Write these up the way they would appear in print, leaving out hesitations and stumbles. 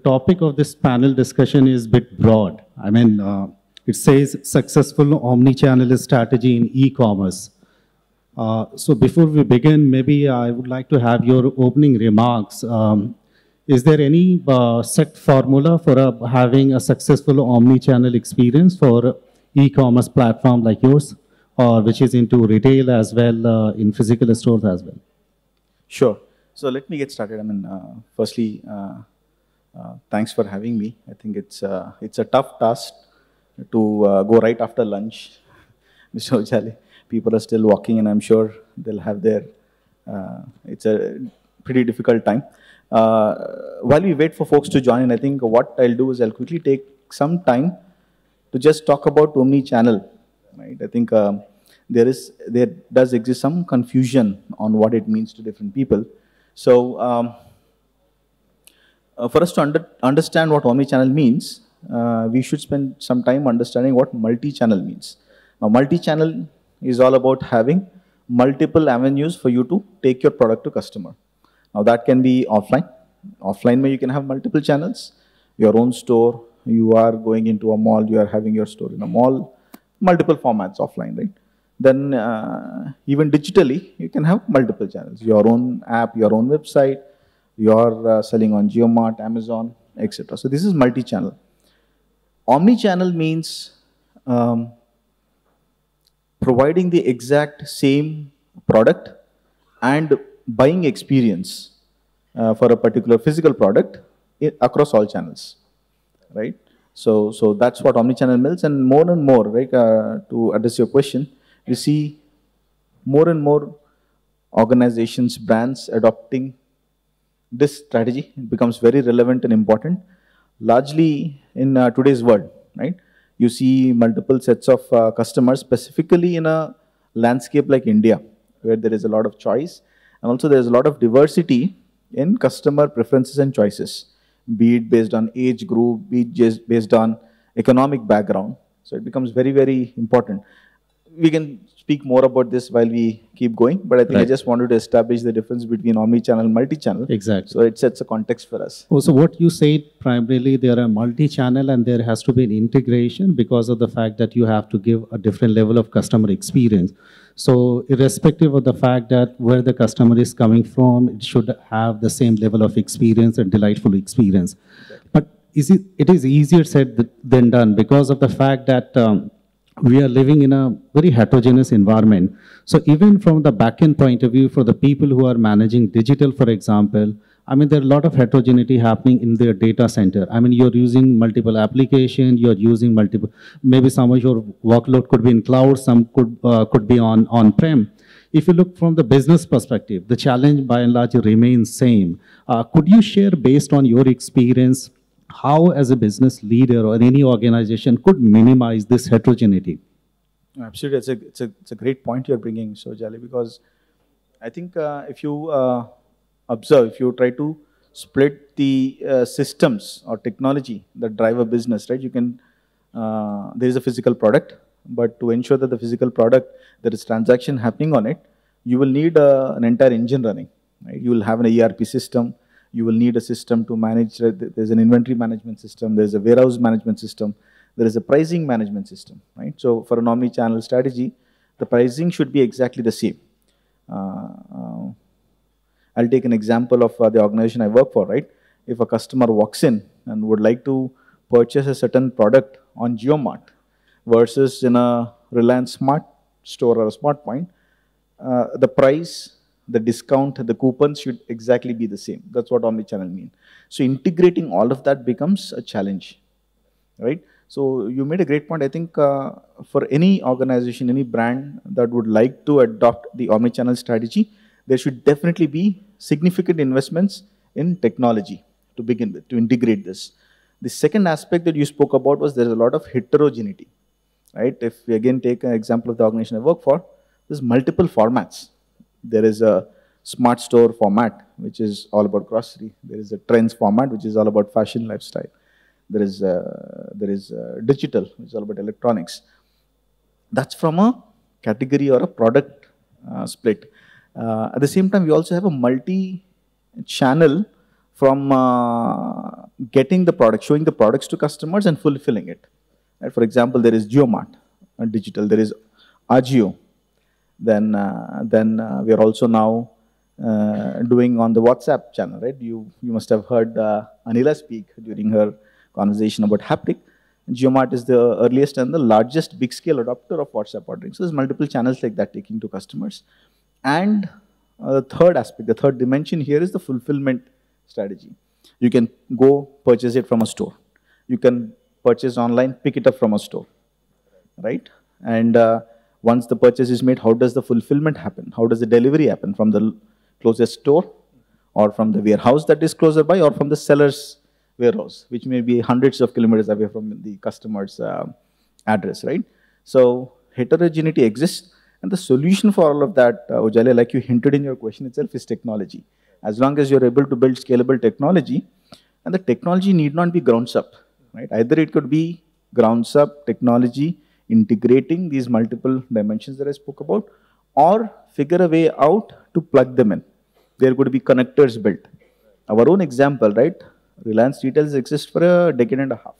topic of this panel discussion is a bit broad. I mean, it says successful omni-channel strategy in e-commerce. So before we begin, maybe I would like to have your opening remarks. Is there any set formula for having a successful omni-channel experience for e-commerce platform like yours, or which is into retail as well, in physical stores as well? Sure. So let me get started. I mean, firstly, thanks for having me. I think it's a tough task to go right after lunch, Mr. Ujaley. People are still walking, and I'm sure they'll have their. It's a pretty difficult time. While we wait for folks to join in, I think what I'll do is I'll quickly take some time to just talk about omni-channel. Right? I think there does exist some confusion on what it means to different people. So for us to understand what omni-channel means, we should spend some time understanding what multi-channel means. Now, multi-channel is all about having multiple avenues for you to take your product to customer. Now, that can be offline. Offline, where you can have multiple channels, your own store, you are going into a mall, you are having your store in a mall, multiple formats offline, right? Then even digitally, you can have multiple channels, your own app, your own website, you're selling on Jiomart, Amazon, etc. So this is multi-channel. Omni-channel means providing the exact same product and buying experience for a particular physical product across all channels, right? So that's what omni-channel means, and more, right? To address your question, you see more and more organizations, brands adopting this strategy. It becomes very relevant and important, largely in today's world, right? You see multiple sets of customers, specifically in a landscape like India, where there is a lot of choice, and also there is a lot of diversity in customer preferences and choices, be it based on age group, be it based on economic background. So it becomes very, very important. We can speak more about this while we keep going, but I think I just wanted to establish the difference between omni-channel and multi-channel. Exactly. So it sets a context for us. Also, what you said, primarily there are multi-channel and there has to be an integration because of the fact that you have to give a different level of customer experience. So irrespective of the fact that where the customer is coming from, it should have the same level of experience and delightful experience. Exactly. But it is easier said than done because of the fact that we are living in a very heterogeneous environment. So even from the back-end point of view, for the people who are managing digital, for example, I mean, there are a lot of heterogeneity happening in their data center. I mean, you're using multiple applications, you're using multiple, maybe some of your workload could be in cloud, some could be on-prem. If you look from the business perspective, the challenge by and large remains same. Could you share, based on your experience, how as a business leader or any organization could minimize this heterogeneity? Absolutely, it's a great point you're bringing, Ujaley, because I think if you observe, if you try to split the systems or technology that drive a business, right? You can, there is a physical product, but to ensure that the physical product, there is transaction happening on it, you will need an entire engine running, right? You will have an ERP system. You will need a system to manage, there's an inventory management system, there's a warehouse management system, there is a pricing management system, right? So for an omni-channel strategy, the pricing should be exactly the same. I'll take an example of the organization I work for, right? If a customer walks in and would like to purchase a certain product on Jiomart versus in a Reliance Smart store or a Smart Point, the price, the discount, the coupons should exactly be the same. That's what omni-channel means. So integrating all of that becomes a challenge, right? So you made a great point. I think for any organization, any brand that would like to adopt the omni-channel strategy, there should definitely be significant investments in technology to begin with, to integrate this. The second aspect that you spoke about was there's a lot of heterogeneity, right? If we again take an example of the organization I work for, there's multiple formats. There is a smart store format, which is all about grocery. There is a trends format, which is all about fashion, lifestyle. There is digital, which is all about electronics. That's from a category or a product split. At the same time, we also have a multi-channel from getting the product, showing the products to customers and fulfilling it. Right? For example, there is Jiomart digital, there is Ajio. Then we are also now doing on the WhatsApp channel, right? You must have heard Anila speak during her conversation about haptic. Jiomart is the earliest and the largest big-scale adopter of WhatsApp ordering. So there's multiple channels like that taking to customers. And the third aspect, the third dimension here is the fulfillment strategy. You can go purchase it from a store. You can purchase online, pick it up from a store, right? And once the purchase is made, how does the fulfillment happen? How does the delivery happen from the closest store or from the warehouse that is closer by or from the seller's warehouse, which may be hundreds of kilometers away from the customer's address, right? So heterogeneity exists, and the solution for all of that, Ujaley, like you hinted in your question itself, is technology. As long as you're able to build scalable technology, and the technology need not be grounds up, right? Either it could be grounds up technology, integrating these multiple dimensions that I spoke about, or figure a way out to plug them in. There could be connectors built. Our own example, right? Reliance Retail exists for a decade and a half.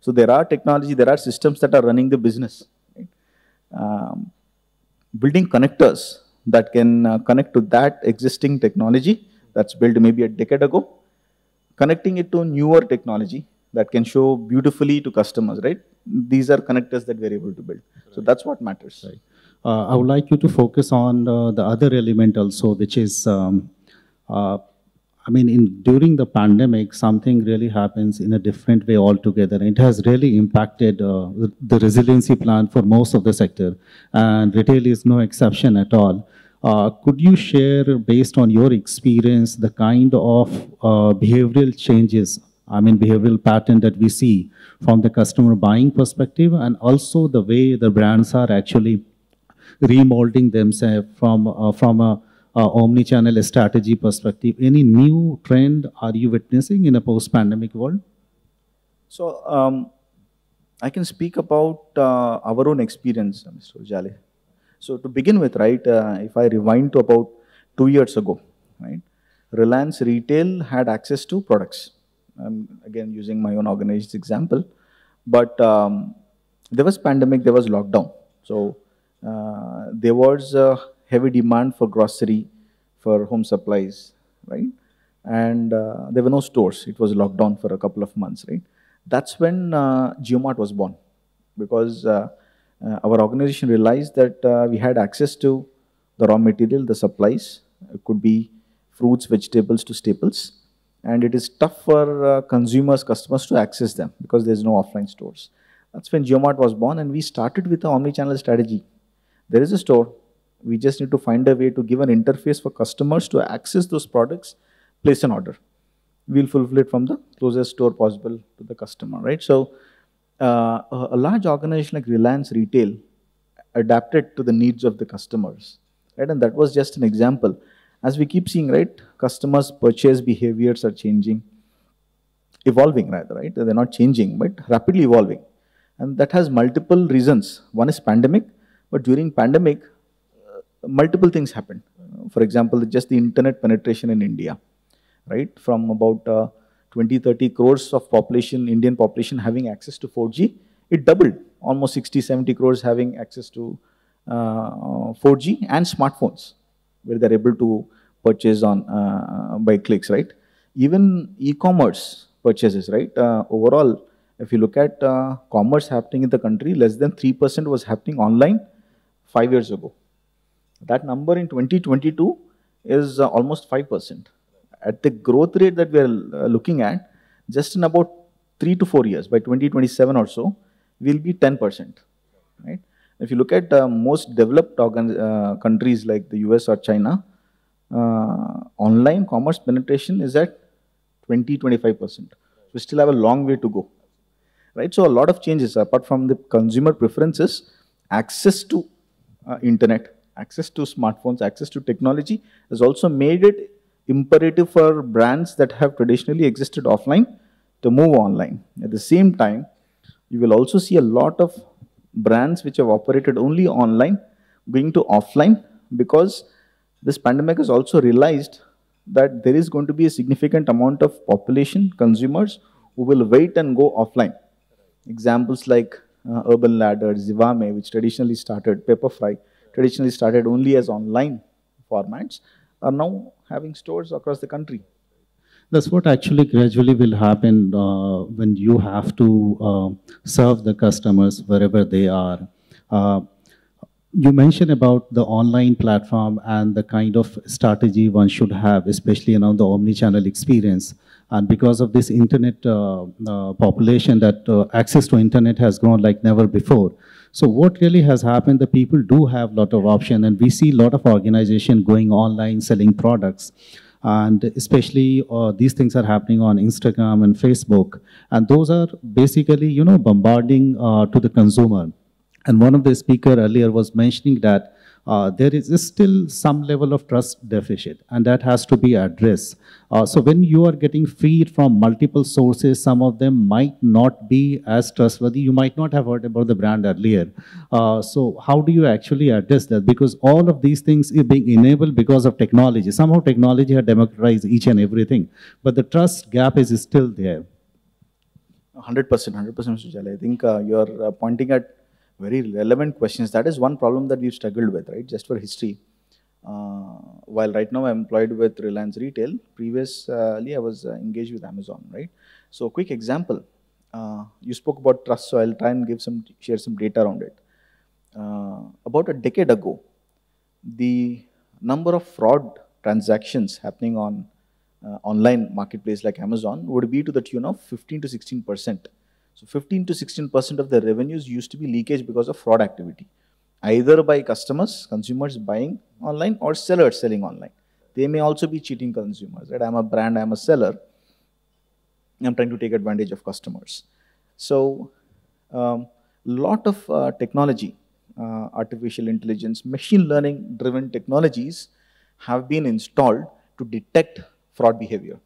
So there are technology, there are systems that are running the business. Right? Building connectors that can connect to that existing technology that's built maybe a decade ago, connecting it to newer technology that can show beautifully to customers, right? These are connectors that we're able to build. So that's what matters. Right. I would like you to focus on the other element also, which is, I mean, during the pandemic, something really happens in a different way altogether. It has really impacted the resiliency plan for most of the sector, and retail is no exception at all. Could you share, based on your experience, the kind of behavioral changes, I mean, behavioral pattern that we see from the customer buying perspective, and also the way the brands are actually remolding themselves from a omni-channel strategy perspective? Any new trend are you witnessing in a post-pandemic world? So I can speak about our own experience, Mr. Ujaley. So to begin with, right, if I rewind to about 2 years ago, right, Reliance Retail had access to products. Again, using my own organization's example, but there was pandemic, there was lockdown. So there was a heavy demand for grocery, for home supplies, right? And there were no stores. It was locked down for a couple of months, right? That's when Jiomart was born, because our organization realized that we had access to the raw material, the supplies. It could be fruits, vegetables to staples. And it is tough for consumers, customers to access them because there's no offline stores. That's when Jiomart was born, and we started with an omni-channel strategy. There is a store. We just need to find a way to give an interface for customers to access those products, place an order. We'll fulfill it from the closest store possible to the customer, right? So a large organization like Reliance Retail adapted to the needs of the customers, right? And that was just an example. As we keep seeing, right, customers' purchase behaviors are changing, evolving rather, right? They're not changing, but rapidly evolving. And that has multiple reasons. One is pandemic, but during pandemic, multiple things happened. For example, just the internet penetration in India, right? From about 20-30 crores of population, Indian population having access to 4G, it doubled. Almost 60-70 crores having access to 4G and smartphones, where they're able to purchase on by clicks, right? Even e-commerce purchases, right? Overall, if you look at commerce happening in the country, less than 3% was happening online 5 years ago. That number in 2022 is almost 5%. At the growth rate that we are looking at, just in about 3 to 4 years, by 2027 or so, we'll be 10%, right? If you look at most developed countries like the US or China, online commerce penetration is at 20-25%. We still have a long way to go, right? So a lot of changes, apart from the consumer preferences, access to internet, access to smartphones, access to technology has also made it imperative for brands that have traditionally existed offline to move online. At the same time, you will also see a lot of brands which have operated only online going to offline, because this pandemic has also realized that there is going to be a significant amount of population, consumers, who will wait and go offline. Examples like Urban Ladder, Zivame, which traditionally started, Pepperfry, traditionally started only as online formats, are now having stores across the country. That's what actually gradually will happen when you have to serve the customers wherever they are. Uh, you mentioned about the online platform and the kind of strategy one should have, especially around the omni-channel experience. And because of this internet population, that access to internet has grown like never before. So what really has happened, the people do have a lot of option, and we see a lot of organization going online, selling products. And especially these things are happening on Instagram and Facebook. And those are basically, bombarding to the consumer. And one of the speaker earlier was mentioning that there is still some level of trust deficit, and that has to be addressed. So when you are getting feed from multiple sources, some of them might not be as trustworthy. You might not have heard about the brand earlier. So how do you actually address that? Because all of these things are being enabled because of technology. Somehow technology has democratized each and everything, but the trust gap is still there. 100%, 100%, Mr. Ujaley. I think you're pointing at very relevant questions. That is one problem that we've struggled with, right? Just for history. While right now I'm employed with Reliance Retail, previously I was engaged with Amazon, right? So quick example, you spoke about trust, so I'll try and share some data around it. About a decade ago, the number of fraud transactions happening on online marketplace like Amazon would be to the tune of 15 to 16%. So 15 to 16% of the revenues used to be leakage because of fraud activity, either by consumers buying online, or sellers selling online. They may also be cheating consumers, right? I'm a brand, I'm a seller, I'm trying to take advantage of customers. So lot of technology, artificial intelligence, machine learning driven technologies have been installed to detect fraud behavior.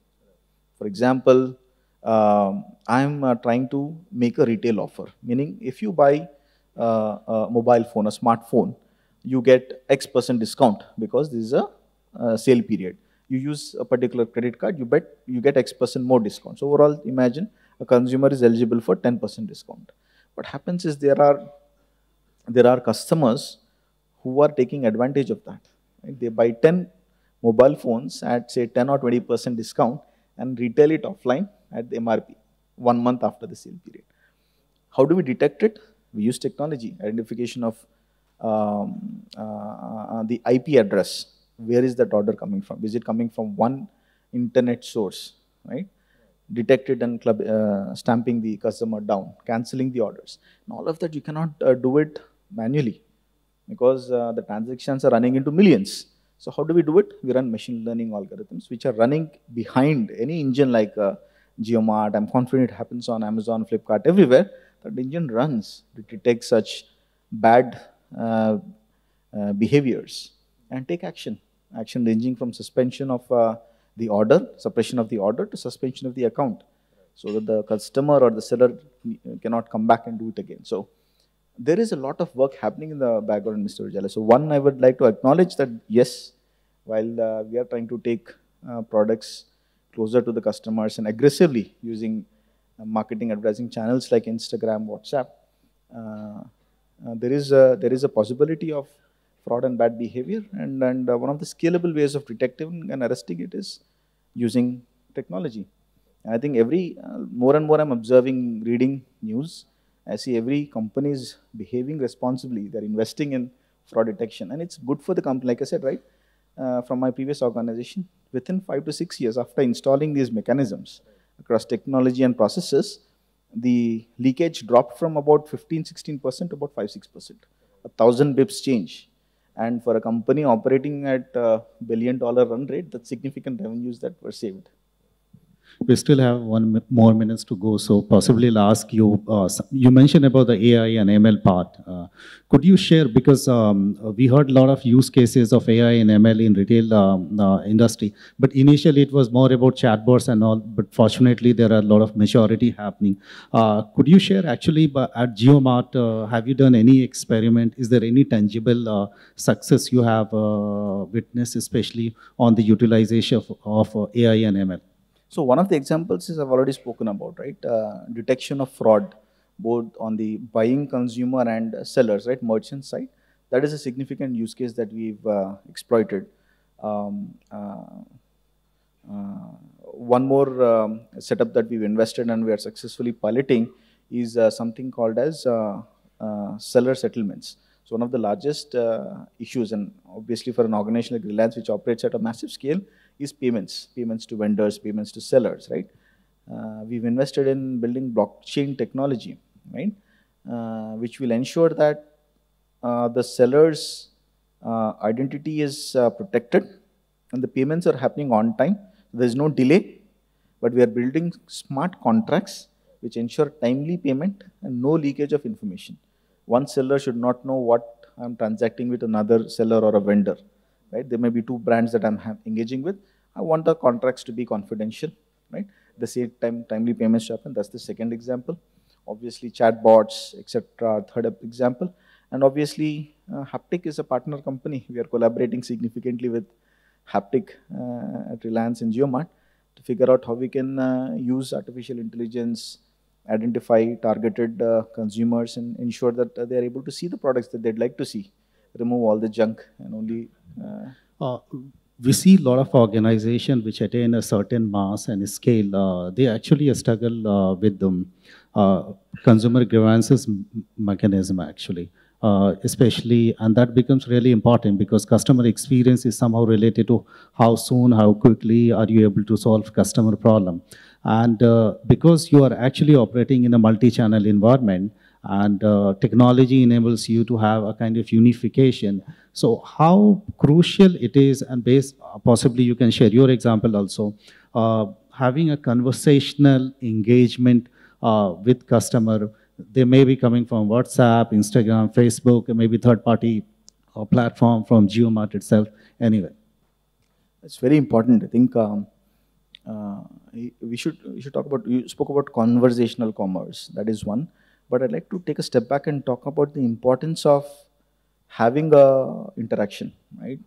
For example, I'm trying to make a retail offer, meaning if you buy a mobile phone, a smartphone, you get X% discount because this is a sale period. You use a particular credit card, you get X% more discount. So overall, imagine a consumer is eligible for 10% discount. What happens is there are customers who are taking advantage of that. Right? They buy 10 mobile phones at say 10 or 20% discount and retail it offline at the MRP 1 month after the sale period. How do we detect it? We use technology, identification of the IP address. Where is that order coming from? Is it coming from one internet source, right? Detect it and stamping the customer down, cancelling the orders. And all of that you cannot do it manually because the transactions are running into millions. So how do we do it? We run machine learning algorithms which are running behind any engine like Jiomart. I'm confident it happens on Amazon, Flipkart, everywhere. That engine runs to detect such bad behaviors and take action. Action ranging from suspension of the order, suppression of the order, to suspension of the account, so that the customer or the seller cannot come back and do it again. So there is a lot of work happening in the background, Mr. Ujaley. So one, I would like to acknowledge that yes, while we are trying to take products closer to the customers and aggressively using marketing advertising channels like Instagram, WhatsApp, there is a possibility of fraud and bad behavior, and one of the scalable ways of detecting and arresting it is using technology. And I think more and more I'm observing, reading news, I see every company is behaving responsibly. They're investing in fraud detection, and it's good for the company. Like I said, right, from my previous organization, within 5 to 6 years after installing these mechanisms across technology and processes, the leakage dropped from about 15-16% to about 5-6%. 1,000 bips change. And for a company operating at $1 billion run rate, that's significant revenues that were saved. We still have more minutes to go, so possibly I'll ask you, you mentioned about the AI and ML part. Could you share, because we heard a lot of use cases of AI and ML in retail industry, but initially it was more about chatbots and all, but fortunately there are a lot of maturity happening. Could you share actually at Jiomart, have you done any experiment? Is there any tangible success you have witnessed, especially on the utilization of AI and ML? So one of the examples is I've already spoken about, right? Detection of fraud, both on the buying consumer and sellers, right? Merchant side. That is a significant use case that we've exploited. One more setup that we've invested and we are successfully piloting is something called as seller settlements. So one of the largest issues, and obviously for an organization like Reliance, which operates at a massive scale, is payments to vendors, payments to sellers, right? We've invested in building blockchain technology, right? Which will ensure that the seller's identity is protected and the payments are happening on time. There's no delay, but we are building smart contracts which ensure timely payment and no leakage of information. One seller should not know what I'm transacting with another seller or a vendor, right? There may be two brands that I'm engaging with. I want the contracts to be confidential, right? At the same time, timely payments to happen. That's the second example. Obviously, chatbots, etc. Third example. And obviously, Haptic is a partner company. We are collaborating significantly with Haptic at Reliance and Jiomart to figure out how we can use artificial intelligence, identify targeted consumers, and ensure that they are able to see the products that they'd like to see, remove all the junk, and only... we see a lot of organizations which attain a certain mass and scale. They actually struggle with the consumer grievances mechanism, actually. Especially, and that becomes really important because customer experience is somehow related to how soon, how quickly are you able to solve customer problem. And because you are actually operating in a multi-channel environment, and technology enables you to have a kind of unification. So how crucial it is, and possibly you can share your example also, having a conversational engagement with customer. They may be coming from WhatsApp, Instagram, Facebook, maybe third-party platform from Jiomart itself. Anyway, it's very important. I think we should talk about. You spoke about conversational commerce. That is one. But I'd like to take a step back and talk about the importance of having a interaction, right?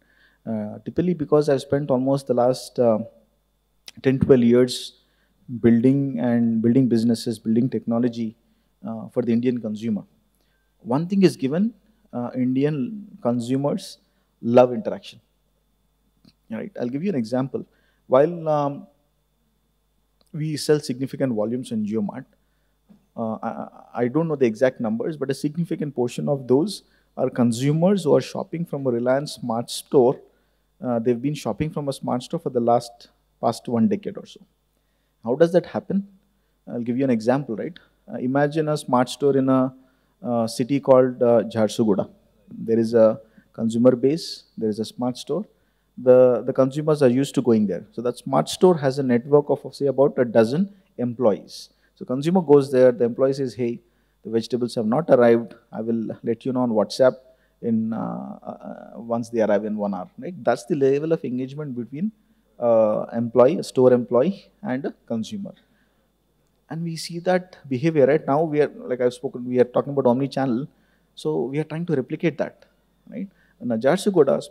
Typically, because I've spent almost the last 10, 12 years building businesses, building technology for the Indian consumer. One thing is given, Indian consumers love interaction, right? I'll give you an example. While we sell significant volumes in Jiomart, I don't know the exact numbers, but a significant portion of those are consumers who are shopping from a Reliance Smart Store. They've been shopping from a Smart Store for the past 1 decade or so. How does that happen? I'll give you an example, right? Imagine a Smart Store in a city called Jharsuguda. There is a consumer base, there is a Smart Store. The consumers are used to going there. So that Smart Store has a network of, say, about a dozen employees. So consumer goes there, the employee says, hey, the vegetables have not arrived. I will let you know on WhatsApp once they arrive in 1 hour. Right? That's the level of engagement between a store employee and a consumer. And we see that behavior, right? Now we are, like I've spoken, we are talking about omni-channel. So we are trying to replicate that, right? And a Jharsuguda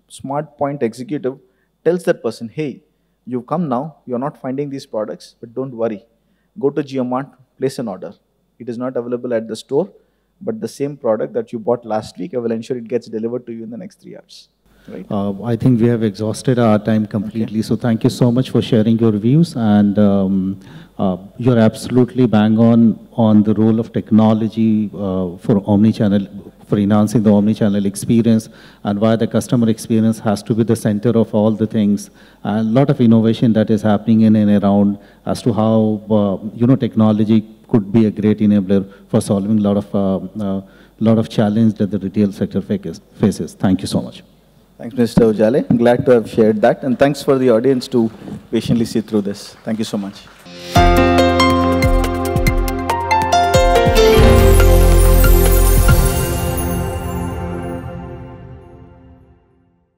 smart point executive tells that person, hey, you've come now, you're not finding these products, but don't worry. Go to Jiomart, place an order. It is not available at the store, but the same product that you bought last week, I will ensure it gets delivered to you in the next 3 hours. Right? I think we have exhausted our time completely. Okay. So thank you so much for sharing your views. And you're absolutely bang on the role of technology for omnichannel, for enhancing the omnichannel experience, and why the customer experience has to be the center of all the things. And a lot of innovation that is happening in and around as to how technology could be a great enabler for solving a lot of challenge that the retail sector faces. Thank you so much. Thanks, Mr. Ujaley. I'm glad to have shared that. And thanks for the audience to patiently see through this. Thank you so much.